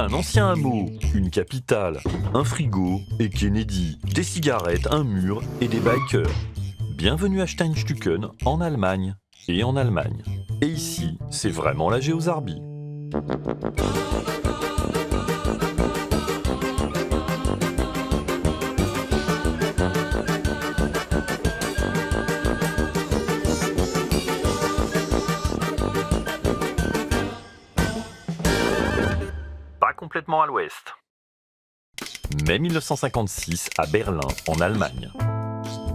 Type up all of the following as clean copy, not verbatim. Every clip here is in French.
Un ancien hameau, une capitale, un frigo et Kennedy, des cigarettes, un mur et des bikers. Bienvenue à Steinstücken, en Allemagne. Et en Allemagne. Et ici, c'est vraiment la Géosarbie. Pas complètement à l'ouest. Mai 1956 à Berlin, en Allemagne.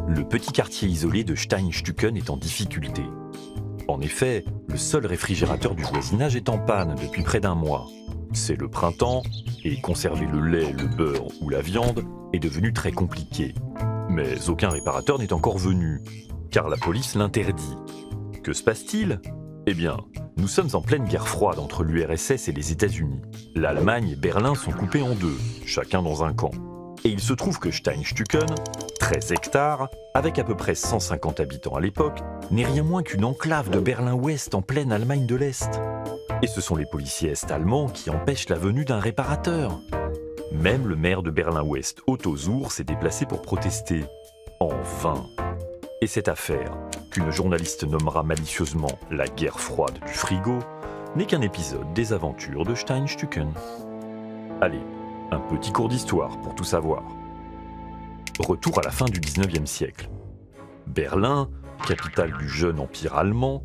Le petit quartier isolé de Steinstücken est en difficulté. En effet, le seul réfrigérateur du voisinage est en panne depuis près d'un mois. C'est le printemps, et conserver le lait, le beurre ou la viande est devenu très compliqué. Mais aucun réparateur n'est encore venu, car la police l'interdit. Que se passe-t-il ? Eh bien, nous sommes en pleine guerre froide entre l'URSS et les États-Unis. L'Allemagne et Berlin sont coupés en deux, chacun dans un camp. Et il se trouve que Steinstücken, 13 hectares, avec à peu près 150 habitants à l'époque, n'est rien moins qu'une enclave de Berlin-Ouest en pleine Allemagne de l'Est. Et ce sont les policiers est-allemands qui empêchent la venue d'un réparateur. Même le maire de Berlin-Ouest, Otto Suhr, s'est déplacé pour protester. En vain. Et cette affaire, qu'une journaliste nommera malicieusement la guerre froide du frigo, n'est qu'un épisode des aventures de Steinstücken. Allez, un petit cours d'histoire pour tout savoir. Retour à la fin du 19e siècle. Berlin, capitale du jeune empire allemand,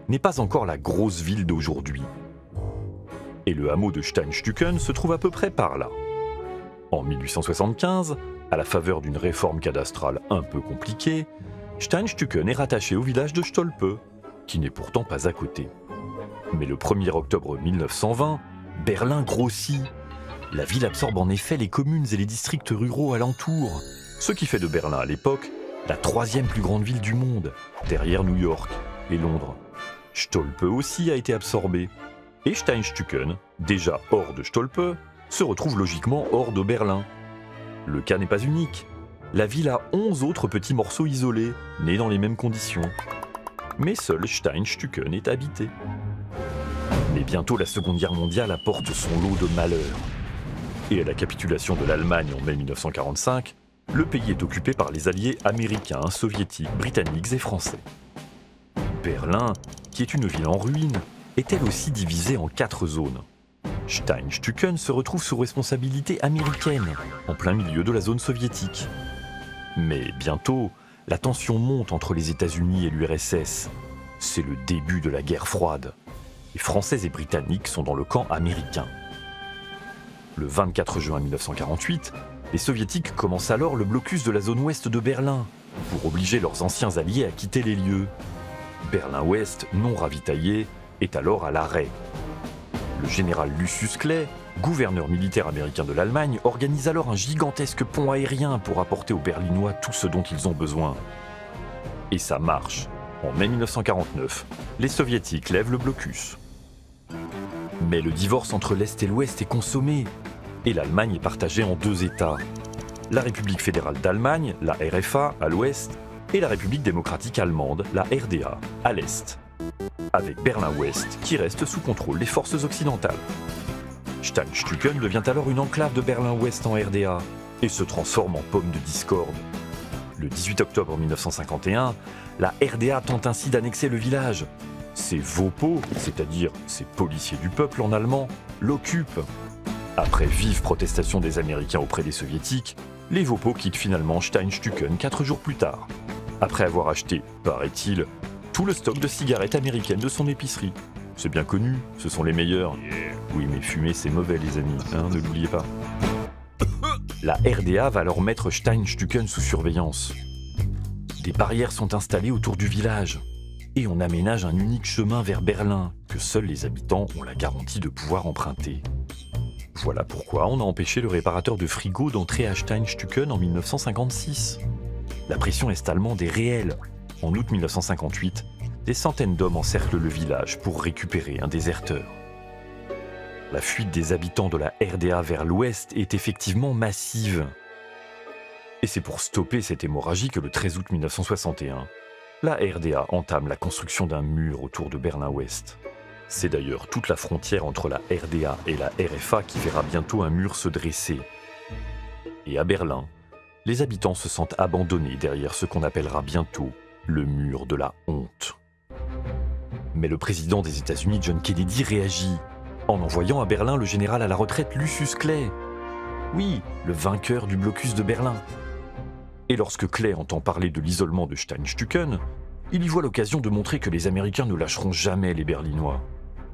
n'est pas encore la grosse ville d'aujourd'hui. Et le hameau de Steinstücken se trouve à peu près par là. En 1875, à la faveur d'une réforme cadastrale un peu compliquée, Steinstücken est rattaché au village de Stolpe, qui n'est pourtant pas à côté. Mais le 1er octobre 1920, Berlin grossit. La ville absorbe en effet les communes et les districts ruraux alentours, ce qui fait de Berlin à l'époque la 3e plus grande ville du monde, derrière New York et Londres. Stolpe aussi a été absorbé. Et Steinstücken, déjà hors de Stolpe, se retrouve logiquement hors de Berlin. Le cas n'est pas unique. La ville a 11 autres petits morceaux isolés, nés dans les mêmes conditions. Mais seul Steinstücken est habité. Mais bientôt la Seconde Guerre mondiale apporte son lot de malheurs. Et à la capitulation de l'Allemagne en mai 1945, le pays est occupé par les alliés américains, soviétiques, britanniques et français. Berlin, qui est une ville en ruine, est elle aussi divisée en 4 zones. Steinstücken se retrouve sous responsabilité américaine, en plein milieu de la zone soviétique. Mais bientôt, la tension monte entre les États-Unis et l'URSS. C'est le début de la guerre froide. Les Français et Britanniques sont dans le camp américain. Le 24 juin 1948, les Soviétiques commencent alors le blocus de la zone ouest de Berlin, pour obliger leurs anciens alliés à quitter les lieux. Berlin-Ouest, non ravitaillé, est alors à l'arrêt. Le général Lucius Clay, gouverneur militaire américain de l'Allemagne, organise alors un gigantesque pont aérien pour apporter aux Berlinois tout ce dont ils ont besoin. Et ça marche. En mai 1949, les Soviétiques lèvent le blocus. Mais le divorce entre l'Est et l'Ouest est consommé, et l'Allemagne est partagée en 2 États. La République fédérale d'Allemagne, la RFA, à l'Ouest, et la République démocratique allemande, la RDA, à l'Est. Avec Berlin-Ouest qui reste sous contrôle des forces occidentales. Steinstücken devient alors une enclave de Berlin-Ouest en RDA, et se transforme en pomme de discorde. Le 18 octobre 1951, la RDA tente ainsi d'annexer le village. Ces Vopo, c'est-à-dire ces policiers du peuple en allemand, l'occupent. Après vive protestation des Américains auprès des Soviétiques, les Vopo quittent finalement Steinstücken 4 jours plus tard, après avoir acheté, paraît-il, tout le stock de cigarettes américaines de son épicerie. C'est bien connu, ce sont les meilleurs. Oui, mais fumer c'est mauvais les amis, hein, ne l'oubliez pas. La RDA va alors mettre Steinstücken sous surveillance. Des barrières sont installées autour du village. Et on aménage un unique chemin vers Berlin, que seuls les habitants ont la garantie de pouvoir emprunter. Voilà pourquoi on a empêché le réparateur de frigo d'entrer à Steinstücken en 1956. La pression est-allemande est réelle. En août 1958, des centaines d'hommes encerclent le village pour récupérer un déserteur. La fuite des habitants de la RDA vers l'ouest est effectivement massive. Et c'est pour stopper cette hémorragie que le 13 août 1961, la RDA entame la construction d'un mur autour de Berlin-Ouest. C'est d'ailleurs toute la frontière entre la RDA et la RFA qui verra bientôt un mur se dresser. Et à Berlin, les habitants se sentent abandonnés derrière ce qu'on appellera bientôt le mur de la honte. Mais le président des États-Unis, John Kennedy, réagit en envoyant à Berlin le général à la retraite Lucius Clay. Oui, le vainqueur du blocus de Berlin. Et lorsque Clay entend parler de l'isolement de Steinstücken, il y voit l'occasion de montrer que les Américains ne lâcheront jamais les Berlinois.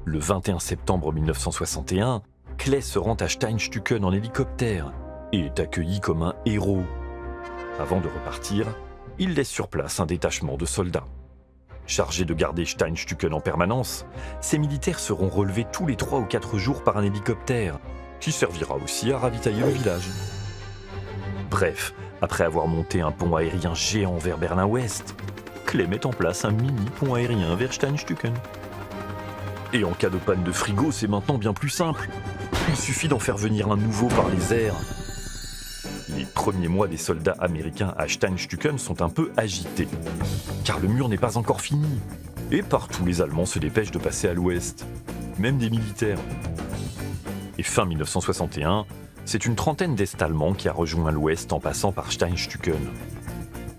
Le 21 septembre 1961, Clay se rend à Steinstücken en hélicoptère et est accueilli comme un héros. Avant de repartir, il laisse sur place un détachement de soldats. Chargés de garder Steinstücken en permanence, ces militaires seront relevés tous les 3 ou 4 jours par un hélicoptère, qui servira aussi à ravitailler le village. Bref, après avoir monté un pont aérien géant vers Berlin-Ouest, Clay met en place un mini pont aérien vers Steinstücken. Et en cas de panne de frigo, c'est maintenant bien plus simple. Il suffit d'en faire venir un nouveau par les airs. Les premiers mois des soldats américains à Steinstücken sont un peu agités, car le mur n'est pas encore fini. Et partout les Allemands se dépêchent de passer à l'ouest, même des militaires. Et fin 1961, c'est une trentaine d'Est-Allemands qui a rejoint l'ouest en passant par Steinstücken.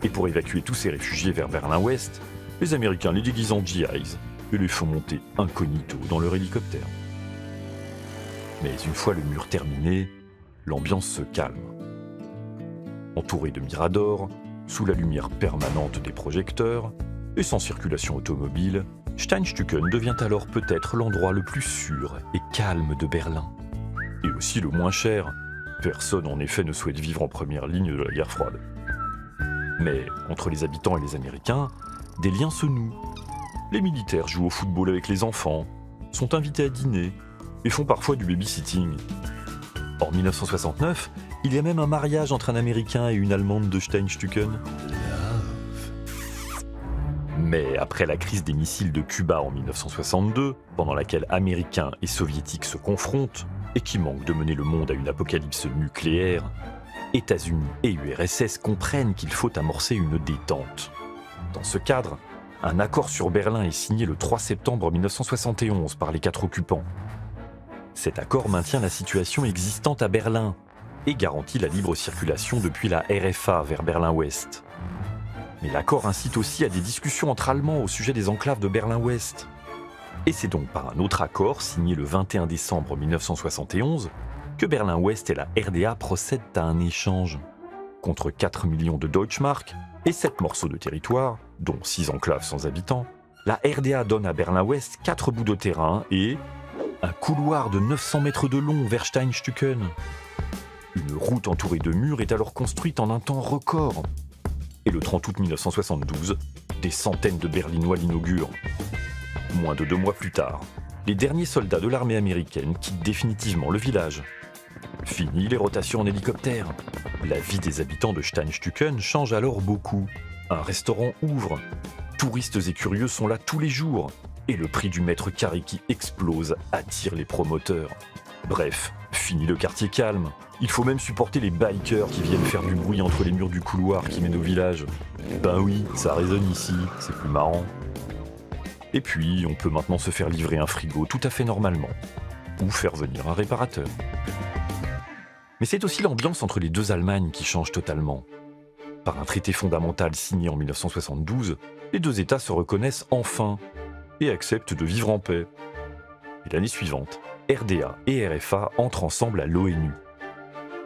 Et pour évacuer tous ces réfugiés vers Berlin-Ouest, les Américains les déguisent en GIs et les font monter incognito dans leur hélicoptère. Mais une fois le mur terminé, l'ambiance se calme. Entouré de miradors, sous la lumière permanente des projecteurs, et sans circulation automobile, Steinstücken devient alors peut-être l'endroit le plus sûr et calme de Berlin. Et aussi le moins cher. Personne en effet ne souhaite vivre en première ligne de la guerre froide. Mais entre les habitants et les Américains, des liens se nouent. Les militaires jouent au football avec les enfants, sont invités à dîner et font parfois du babysitting. En 1969, il y a même un mariage entre un Américain et une Allemande de Steinstücken. Mais après la crise des missiles de Cuba en 1962, pendant laquelle Américains et Soviétiques se confrontent, et qui manque de mener le monde à une apocalypse nucléaire, États-Unis et URSS comprennent qu'il faut amorcer une détente. Dans ce cadre, un accord sur Berlin est signé le 3 septembre 1971 par les 4 occupants. Cet accord maintient la situation existante à Berlin et garantit la libre circulation depuis la RFA vers Berlin-Ouest. Mais l'accord incite aussi à des discussions entre Allemands au sujet des enclaves de Berlin-Ouest. Et c'est donc par un autre accord, signé le 21 décembre 1971, que Berlin-Ouest et la RDA procèdent à un échange. Contre 4 millions de Deutschmark et 7 morceaux de territoire, dont 6 enclaves sans habitants, la RDA donne à Berlin-Ouest 4 bouts de terrain et un couloir de 900 mètres de long vers Steinstücken. Une route entourée de murs est alors construite en un temps record. Et le 30 août 1972, des centaines de Berlinois l'inaugurent. Moins de 2 mois plus tard, les derniers soldats de l'armée américaine quittent définitivement le village. Fini les rotations en hélicoptère. La vie des habitants de Steinstücken change alors beaucoup. Un restaurant ouvre. Touristes et curieux sont là tous les jours. Et le prix du mètre carré qui explose attire les promoteurs. Bref, fini le quartier calme. Il faut même supporter les bikers qui viennent faire du bruit entre les murs du couloir qui mène au village. Ben oui, ça résonne ici, c'est plus marrant. Et puis, on peut maintenant se faire livrer un frigo tout à fait normalement. Ou faire venir un réparateur. Mais c'est aussi l'ambiance entre les deux Allemagnes qui change totalement. Par un traité fondamental signé en 1972, les deux États se reconnaissent enfin et acceptent de vivre en paix. Et l'année suivante, RDA et RFA entrent ensemble à l'ONU.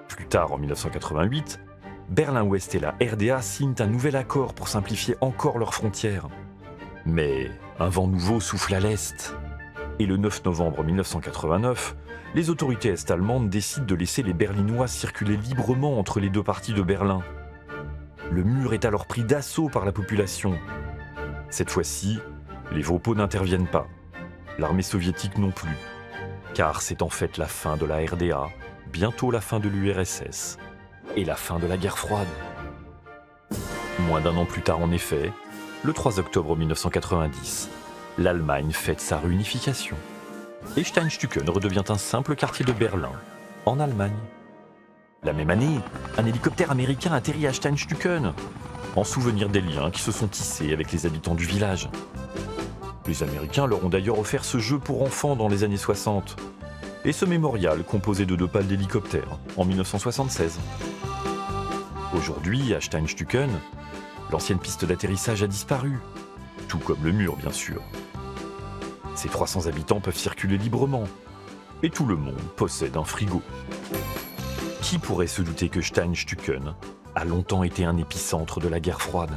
Plus tard, en 1988, Berlin-Ouest et la RDA signent un nouvel accord pour simplifier encore leurs frontières. Mais un vent nouveau souffle à l'Est. Et le 9 novembre 1989, les autorités est-allemandes décident de laisser les Berlinois circuler librement entre les deux parties de Berlin. Le mur est alors pris d'assaut par la population. Cette fois-ci, les Vopos n'interviennent pas. L'armée soviétique non plus. Car c'est en fait la fin de la RDA, bientôt la fin de l'URSS, et la fin de la guerre froide. Moins d'un an plus tard en effet, le 3 octobre 1990, l'Allemagne fête sa réunification. Et Steinstücken redevient un simple quartier de Berlin, en Allemagne. La même année, un hélicoptère américain atterrit à Steinstücken, en souvenir des liens qui se sont tissés avec les habitants du village. Les Américains leur ont d'ailleurs offert ce jeu pour enfants dans les années 60. Et ce mémorial composé de 2 pales d'hélicoptères en 1976. Aujourd'hui, à Steinstücken, l'ancienne piste d'atterrissage a disparu. Tout comme le mur, bien sûr. Ces 300 habitants peuvent circuler librement. Et tout le monde possède un frigo. Qui pourrait se douter que Steinstücken a longtemps été un épicentre de la guerre froide ?